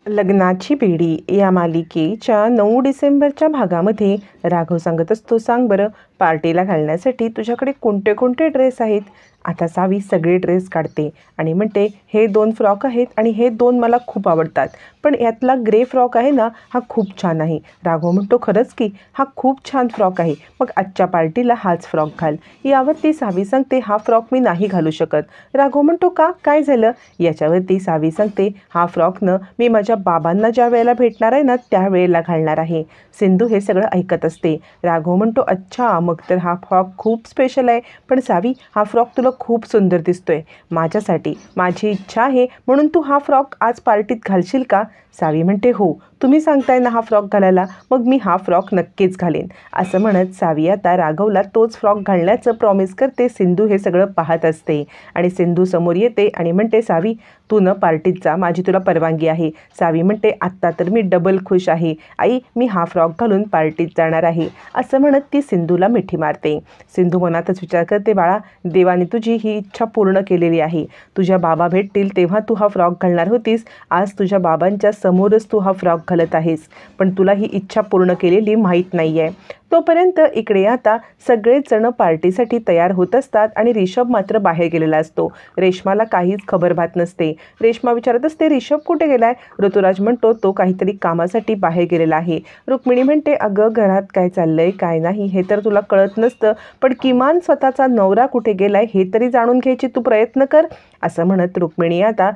लग्नाची बेडी या मालिकेच्या 9 डिसेंबरच्या भागामध्ये राघव सांगत असतो, सांग बरं पार्टीला घालण्यासाठी तुझ्याकडे कोणते कोणते ड्रेस आहेत. आता सावी सगळे ड्रेस काढते आणि म्हणते, हे 2 फ्रॉक आहेत आणि हे 2 मला खूप आवडतात, पण यातला ग्रे फ्रॉक आहे ना, हा खूप छान आहे. राघव म्हणतो, खरंच की हा खूप छान फ्रॉक आहे, मग आजच्या पार्टीला हाच फ्रॉक घाल. यावरती सावी सांगते, हा फ्रॉक मी नाही घालू शकत. राघव म्हणतो, का, काय झालं. याच्यावरती सावी सांगते, हा फ्रॉकनं मी माझ्या बाबांना ज्या वेळेला भेटणार आहे ना त्यावेळेला घालणार आहे. सिंधू हे सगळं ऐकत असते. राघव म्हणतो, अच्छा, मग तर हा फ्रॉक खूप स्पेशल आहे. पण सावी, हा फ्रॉक तुला खूप सुंदर दिसतोय. माझ्यासाठी माझी इच्छा आहे म्हणून तू हा फ्रॉक आज पार्टीत घालशील का. सावी म्हणते, हो, तुम्ही सांगताय ना हा फ्रॉक घालायला, मग मी हा फ्रॉक नक्कीच घालेन. असं म्हणत सावी आता राघवला तोच फ्रॉक घालण्याचं प्रॉमिस करते. सिंधू हे सगळं पाहत असते आणि सिंधू समोर येते आणि म्हणते, सावी, तू न पार्टीत जा, माझी तुला परवानगी आहे. सावी म्हणते, आत्ता तर मी डबल खुश आहे आई, मी हा फ्रॉक घालून पार्टीत जाणार आहे. असं म्हणत ती सिंधूला मिठी मारते. सिंधू मनातच विचार करते, बाळा, देवाने तुझी ही इच्छा पूर्ण केलेली आहे. तुझ्या बाबा भेटतील तेव्हा तू हा फ्रॉक घालणार होतीस, आज तुझ्या बाबांच्या समोरच तू हा फ्रॉक घालत आहेस, पण तुला ही इच्छा पूर्ण केलेली माहीत नाही आहे. तोपर्यंत इकडे आता सगळेच जण पार्टीसाठी तयार होत असतात आणि रिषभ मात्र बाहेर गेलेला असतो. रेश्माला काहीच खबरबात नसते. रेश्मा विचारत असते, रिषभ कुठे गेलाय. ऋतुराज म्हणतो, तो काहीतरी कामासाठी बाहेर गेलेला आहे. रुक्मिणी म्हणते, अगं, घरात काय चाललंय काय नाही हे तर तुला कळत नसतं, पण किमान स्वतःचा नवरा कुठे गेलाय हे तरी जाणून घ्यायची तू प्रयत्न कर. असं म्हणत रुक्मिणी आता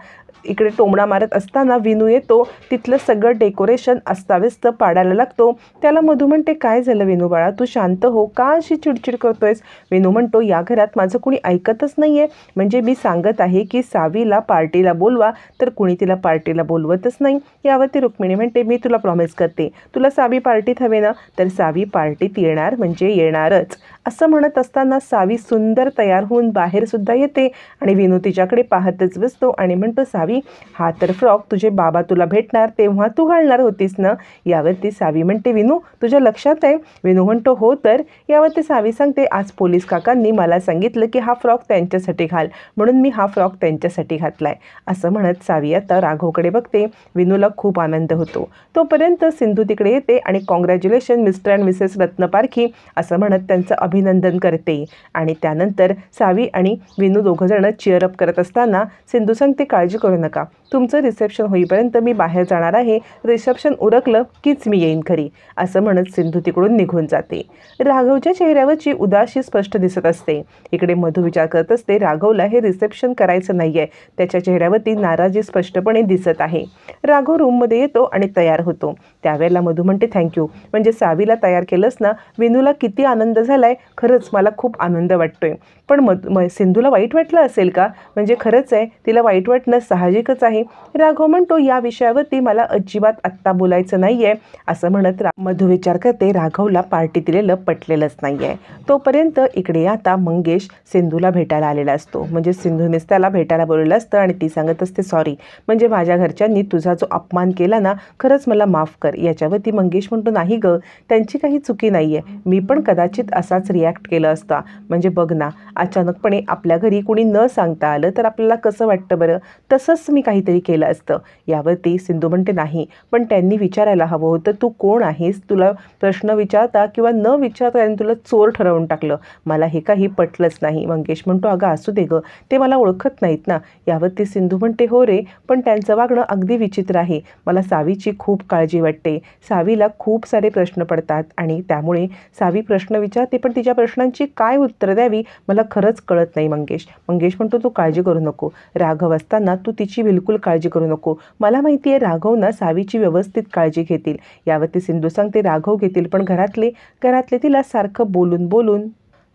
इकडे टोमणा मारत असताना विनू येतो. तिथलं सगळं डेकोरेशन अस्ताव्यस्त पाडायला लागतो. त्याला मधू म्हणते, काय झालं विनू बाळा, तू शांत हो, का अशी चिडचिड करतोयस. विनू म्हणतो, या घरात माझं कुणी ऐकतच नाहीये. म्हणजे मी सांगत आहे की सावीला पार्टीला बोलवा, तर कुणी तिला पार्टीला बोलवतच नाही. यावरती रुक्मिणी म्हणते, मी तुला प्रॉमिस करते, तुला सावी पार्टीत हवे ना, तर सावी पार्टीत येणार म्हणजे येणारच. असं म्हणत असताना सावी सुंदर तयार होऊन बाहेर सुद्धा येते आणि विनू तिच्याकडे पाहतच बसतो आणि म्हणतो, सावी, हा तर फ्रॉक तुझे बाबा तुला भेटणार तेव्हा तू घालणार होतीस ना. यावरती सावी म्हणते, विनू, तुझ्या लक्षात आहे. विनू म्हणतो, हो तर. यावरती सावी सांगते, आज पोलीस काकांनी मला सांगितलं की हा फ्रॉक त्यांच्यासाठी घाल, म्हणून मी हा फ्रॉक त्यांच्यासाठी घातलाय. असं म्हणत सावी आता राघवकडे बघते. विनूला खूप आनंद होतो. तोपर्यंत सिंधू तिकडे येते आणि congratulation mister and Mrs Ratnaparkhi असं म्हणत त्यांचं अभिनंदन करते. आणि त्यानंतर सावी आणि विनू दोघंजणं चीअरअप करत असताना सिंधू सांगते, काळजी करू नका, तुमचं रिसेप्शन होईपर्यंत मी बाहेर जाणार आहे, रिसेप्शन उरकलं कीच मी येईन घरी. असं म्हणत सिंधू तिकडून निघून जाते. राघवच्या चेहऱ्यावरची उदासी स्पष्ट दिसत असते. इकडे मधू विचार करत असते, राघवला हे रिसेप्शन करायचं नाहीये, त्याच्या चेहऱ्यावरती नाराजी स्पष्टपणे दिसत आहे. राघव रूममध्ये येतो आणि तयार होतो. त्यावेळेला मधू म्हणते, थँक्यू, म्हणजे सावीला तयार केलंस ना. विनूला किती आनंद झालाय, खरंच मला खूप आनंद वाटतोय. पण सिंधूला वाईट वाटलं असेल का. म्हणजे खरंच आहे, तिला वाईट वाटणं साहजिकच आहे. राघव म्हणतो, या विषयावरती मला अजिबात आत्ता बोलायचं नाहीये. असं म्हणत मधू विचार करते, राघवला पार्टी दिलेलं पटलेलंच नाहीये. तोपर्यंत इकडे आता मंगेश सिंधूला भेटायला आलेला असतो. म्हणजे सिंधूनेच त्याला भेटायला बोललेलं असतं आणि ती सांगत असते, सॉरी, म्हणजे माझ्या घरच्यांनी तुझा जो अपमान केला ना, खरंच मला माफ कर. याच्यावरती मंगेश म्हणतो, नाही ग, त्यांची काही चुकी नाहीये, मी पण कदाचित असाच रिॲक्ट केलं असता. म्हणजे बघ ना, अचानकपणे आपल्या घरी कुणी न सांगता आलं तर आपल्याला कसं वाटतं बरं, तसंच मी काहीतरी केलं असतं. यावरती सिंधू म्हणते, नाही, पण त्यांनी विचारायला हवं होतं, तू कोण आहेस. तुला प्रश्न विचारता किंवा न विचारता त्यांनी तुला चोर ठरवून टाकलं. मला हे काही पटलंच नाही. मंगेश म्हणतो, अगं असू दे गं, ते मला ओळखत नाहीत ना. यावरती सिंधू म्हणते, हो रे, पण त्यांचं वागणं अगदी विचित्र आहे. मला सावीची खूप काळजी वाटते. सावीला खूप सारे प्रश्न पडतात आणि त्यामुळे सावी प्रश्न विचारते, पण तिच्या प्रश्नांची काय उत्तर द्यावी मला खरंच कळत नाही. मंगेश म्हणतो, तू काळजी करू नको. राघव असताना तू तिची बिलकुल काळजी करू नको. मला माहिती आहे राघव ना सावीची व्यवस्थित काळजी घेतील. यावरती सिंधू सांगते, राघव घेतील, पण घरातले तिला सारखं बोलून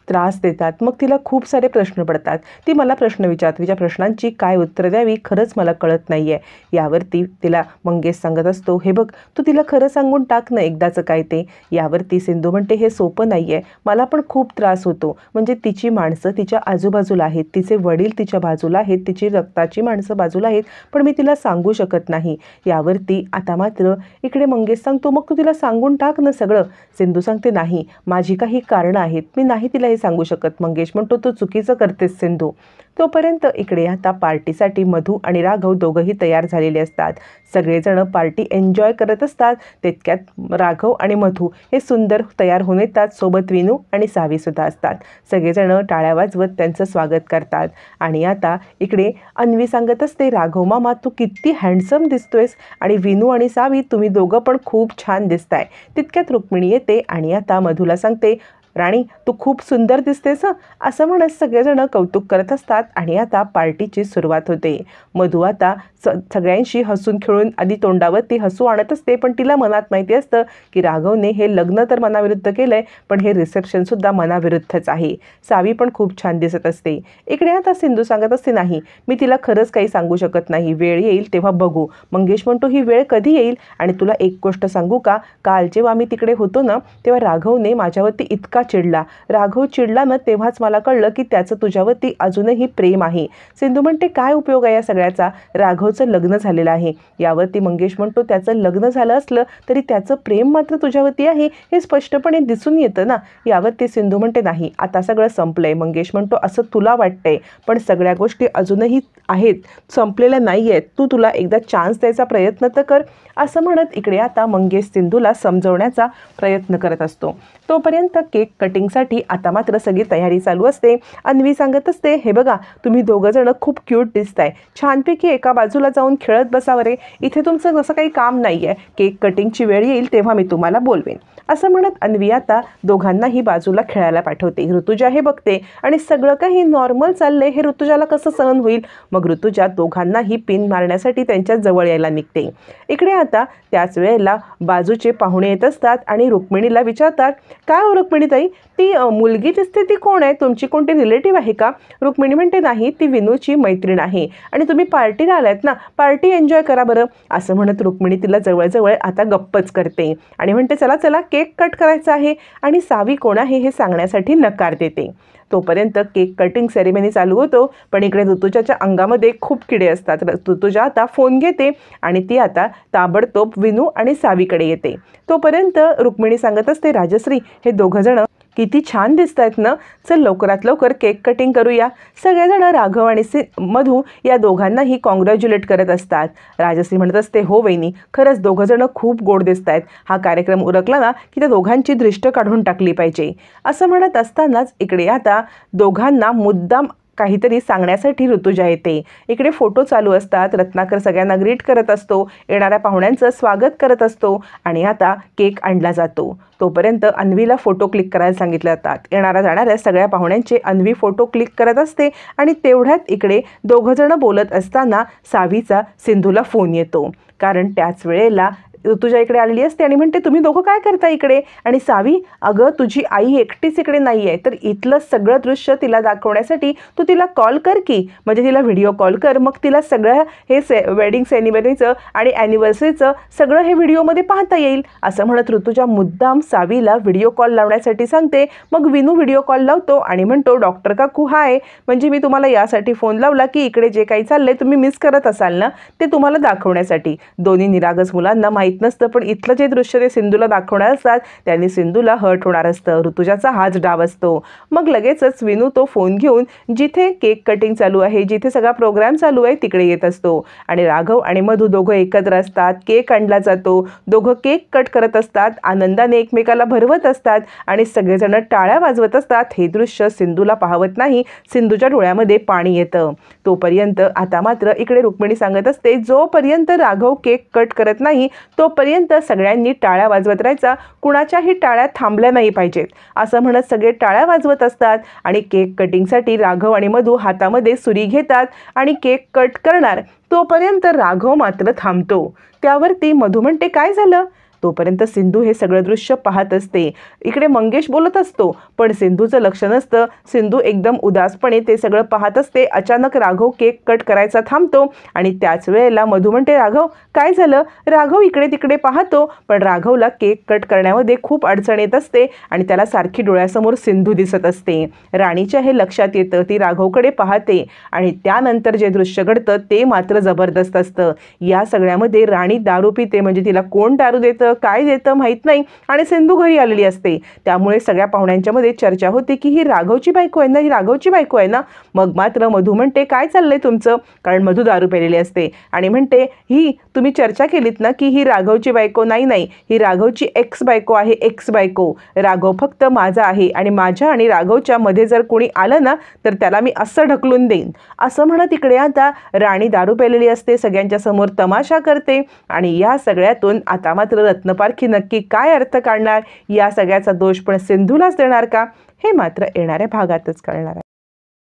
त्रास देतात. मग तिला खूप सारे प्रश्न पडतात. ती मला प्रश्न विचारते, तिच्या प्रश्नांची काय उत्तर द्यावी खरंच मला कळत नाही आहे. यावरती तिला मंगेश सांगत असतो, हे बघ, तू तिला खरं सांगून टाक ना एकदाचं काय ते. यावरती सिंधू म्हणते, हे सोपं नाही आहे, मला पण खूप त्रास होतो. म्हणजे तिची माणसं तिच्या आजूबाजूला आहेत, तिचे वडील तिच्या बाजूला आहेत, तिची रक्ताची माणसं बाजूला आहेत, पण मी तिला सांगू शकत नाही. यावरती आता मात्र इकडे मंगेश सांगतो, मग तू तिला सांगून टाक ना सगळं. सिंधू सांगते, नाही, माझी काही कारणं आहेत, मी नाही तिला नाही सांगू शकत. मंगेश म्हणतो तू चुकीचं करतेस सिंधू. तोपर्यंत इकडे आता पार्टीसाठी मधू आणि राघव दोघंही तयार झालेले असतात. सगळेजण पार्टी एन्जॉय करत असतात. तितक्यात राघव आणि मधू हे सुंदर तयार होऊन येतात. सोबत विनू आणि सावीसुद्धा असतात. सगळेजण टाळ्या वाजवत त्यांचं स्वागत करतात. आणि आता इकडे अन्वी सांगत असते, राघव मामा तू किती हँडसम दिसतोयस आणि विनू आणि सावी तुम्ही दोघं पण खूप छान दिसताय. तितक्यात रुक्मिणी येते आणि आता मधूला सांगते, राणी तू खूप सुंदर दिसतेस असं म्हणत सगळेजण कौतुक करत असतात. आणि आता पार्टीची सुरुवात होते. मधू आता सगळ्यांशी हसून खेळून आधी तोंडावरती हसू आणत असते, पण तिला मनात माहिती असतं की राघवने हे लग्न तर मनाविरुद्ध केलंय, पण हे रिसेप्शनसुद्धा मनाविरुद्धच आहे. सावी पण खूप छान दिसत असते. इकडे आता सिंधू सांगत असते, नाही मी तिला खरंच काही सांगू शकत नाही, वेळ येईल तेव्हा बघू. मंगेश म्हणतो ही वेळ कधी येईल. आणि तुला एक गोष्ट सांगू का, काल जेव्हा मी तिकडे होतो ना तेव्हा राघवने माझ्यावरती इतका चिडला. राघव चिडला ना तेव्हाच मला कळलं की त्याचं तुझ्यावरती अजूनही प्रेम आहे. सिंधू म्हणते काय उपयोग आहे या सगळ्याचा, राघवचं लग्न झालेलं आहे. यावरती मंगेश म्हणतो त्याचं लग्न झालं असलं तरी त्याचं प्रेम मात्र तुझ्यावरती आहे हे स्पष्टपणे दिसून येतं ना. यावरती सिंधू म्हणते नाही आता सगळं संपलंय. मंगेश म्हणतो असं तुला वाटतंय, पण सगळ्या गोष्टी अजूनही आहेत, संपलेल्या नाही आहेत. तुला एकदा चान्स द्यायचा प्रयत्न तर कर असं म्हणत इकडे आता मंगेश सिंधूला समजवण्याचा प्रयत्न करत असतो. तोपर्यंत केक कटिंगसाठी आता मात्र सगळी तयारी चालू असते. अन्वी सांगत असते, हे बघा तुम्ही दोघंजणं खूप क्यूट दिसताय, छानपैकी एका बाजूला जाऊन खेळत बसावं रे, इथे तुमचं जसं काही काम नाही आहे. केक कटिंगची वेळ येईल तेव्हा मी तुम्हाला बोलवेन असं म्हणत अन्वी आता दोघांनाही बाजूला खेळायला पाठवते. ऋतुजा हे बघते आणि सगळं काही नॉर्मल चाललंय हे ऋतुजाला कसं सहन होईल. मग ऋतुजा दोघांनाही पिन मारण्यासाठी त्यांच्या जवळ यायला निघते. इकडे आता त्याच वेळेला बाजूचे पाहुणे येत असतात आणि रुक्मिणीला विचारतात, काय हो रुक्मिणीताई ती मुलगी दिसते ती कोण आहे, तुमची कोणती रिलेटिव्ह आहे का. रुक्मिणी म्हणते नाही ती विनूची मैत्रीण आहे आणि तुम्ही पार्टीला आलात ना, पार्टी एन्जॉय करा बरं असं म्हणत रुक्मिणी तिला जवळजवळ आता गप्पच करते आणि म्हणते चला चला केक कट करायचा आहे. आणि सावी कोण आहे हे सांगण्यासाठी नकार देते. तोपर्यंत केक कटिंग सेरेमनी चालू होतो, पण इकडे ऋतुजाच्या अंगामध्ये खूप किडे असतात. ऋतुजा आता फोन घेते आणि ती आता ताबडतोब विनू आणि सावीकडे येते. तोपर्यंत रुक्मिणी सांगत असते, राजश्री हे दोघंजण किती छान दिसत आहेत ना, चल लवकरात लवकर केक कटिंग करूया. सगळेजण राघव आणि मधू या दोघांनाही कॉंग्रॅच्युलेट करत असतात. राजश्री म्हणत असते, हो वहिनी खरंच दोघंजण खूप गोड दिसत आहेत, हा कार्यक्रम उरकला ना की त्या दोघांची दृष्ट काढून टाकली पाहिजे असं म्हणत असतानाच इकडे आता दोघांना मुद्दाम काहीतरी सांगण्यासाठी ऋतुजा येते. इकडे फोटो चालू असतात. रत्नाकर सगळ्यांना ग्रीट करत असतो, येणाऱ्या पाहुण्यांचं स्वागत करत असतो आणि आता केक आणला जातो. तोपर्यंत अन्वीला फोटो क्लिक करायला सांगितले जातात. येणाऱ्या जाणाऱ्या सगळ्या पाहुण्यांचे अन्वी फोटो क्लिक करत असते आणि तेवढ्यात इकडे दोघंजणं बोलत असताना सावीचा सिंधूला फोन येतो. कारण त्याच वेळेला ऋतुजा इकडे आलेली असते आणि म्हणते, तुम्ही दोघं काय करता इकडे. आणि सावी, अगं तुझी आई एकटीच इकडे नाही आहे, तर इथलं सगळं दृश्य तिला दाखवण्यासाठी तू तिला कॉल कर की, म्हणजे तिला व्हिडिओ कॉल कर, मग तिला सगळं हे वेडिंग सेरेमनीचं आणि ॲनिव्हर्सरीचं सगळं हे व्हिडिओमध्ये पाहता येईल असं म्हणत ऋतुजा मुद्दाम सावीला व्हिडिओ कॉल लावण्यासाठी सांगते. मग विनू व्हिडिओ कॉल लावतो आणि म्हणतो, डॉक्टर काकू हाय, म्हणजे मी तुम्हाला यासाठी फोन लावला की इकडे जे काही चाललंय तुम्ही मिस करत असाल ना ते तुम्हाला दाखवण्यासाठी. दोन्ही निरागस मुलांना माहीत नसतं, पण इथलं जे दृश्य ते सिंधूला दाखवणार असतात त्यांनी सिंधूला हर्ट होणार असतं. ऋतुजाचा हाच डाव असतो. मग लगेचच विनू तो फोन घेऊन जिथे केक कटिंग चालू आहे, जिथे सगळा प्रोग्राम चालू आहे तिकडे येत असतो आणि राघव आणि मधू दोघं एकत्र असतात. केक आणला जातो. दोघं केक कट करत असतात, आनंदाने एकमेकाला भरवत असतात आणि सगळेजण टाळ्या वाजवत असतात. हे दृश्य सिंधूला पाहवत नाही, सिंधूच्या डोळ्यामध्ये पाणी येतं. तोपर्यंत आता मात्र इकडे रुक्मिणी सांगत असते, जोपर्यंत राघव केक कट करत नाही तोपर्यंत सगळ्यांनी टाळ्या वाजवत राहायचा, कुणाच्याही टाळ्या थांबल्या नाही पाहिजेत असं म्हणत सगळे टाळ्या वाजवत असतात. आणि केक कटिंगसाठी राघव आणि मधू हातामध्ये सुरी घेतात आणि केक कट करणार. तोपर्यंत राघव मात्र थांबतो. त्यावरती मधू म्हणते, काय झालं. तोपर्यंत सिंधू हे सगळं दृश्य पाहत असते. इकडे मंगेश बोलत असतो, पण सिंधूचं लक्ष नसतं. सिंधू एकदम उदासपणे ते सगळं पाहत असते. अचानक राघव केक कट करायचा थांबतो आणि त्याच वेळेला मधू म्हणते, राघव काय झालं. राघव इकडे तिकडे पाहतो, पण राघवला केक कट करण्यामध्ये खूप अडचण येत असते आणि त्याला सारखी डोळ्यासमोर सिंधू दिसत असते. राणीच्या हे लक्षात येतं. ती राघवकडे पाहते आणि त्यानंतर जे दृश्य घडतं ते मात्र जबरदस्त असतं. या सगळ्यामध्ये राणी दारू पिते, म्हणजे तिला कोण दारू देतं देतं काय देतं माहीत नाही आणि सिंधू घरी आलेली असते. त्यामुळे सगळ्या पाहुण्यांच्या मध्ये चर्चा होते की ही राघवची बायको आहे ना, ही राघवची बायको आहे ना. मग मात्र मधू म्हणते काय चाललंय तुमचं, कारण मधू दारू पेलेली असते आणि म्हणते ही तुम्ही चर्चा केलीत ना की ही राघवची बायको नाही, नाही ही राघवची एक्स बायको आहे, एक्स बायको. राघव फक्त माझा आहे आणि माझ्या आणि राघवच्या मध्ये जर कोणी आलं ना तर त्याला मी असं ढकलून देईन असं म्हणत इकडे आता राणी दारू पेलेली असते, सगळ्यांच्या समोर तमाशा करते आणि या सगळ्यातून आता मात्र रत्नपारखी नक्की काय अर्थ काढणार, या सगळ्याचा दोष पण सिंधूलाच देणार का, हे मात्र येणाऱ्या भागातच कळणार आहे.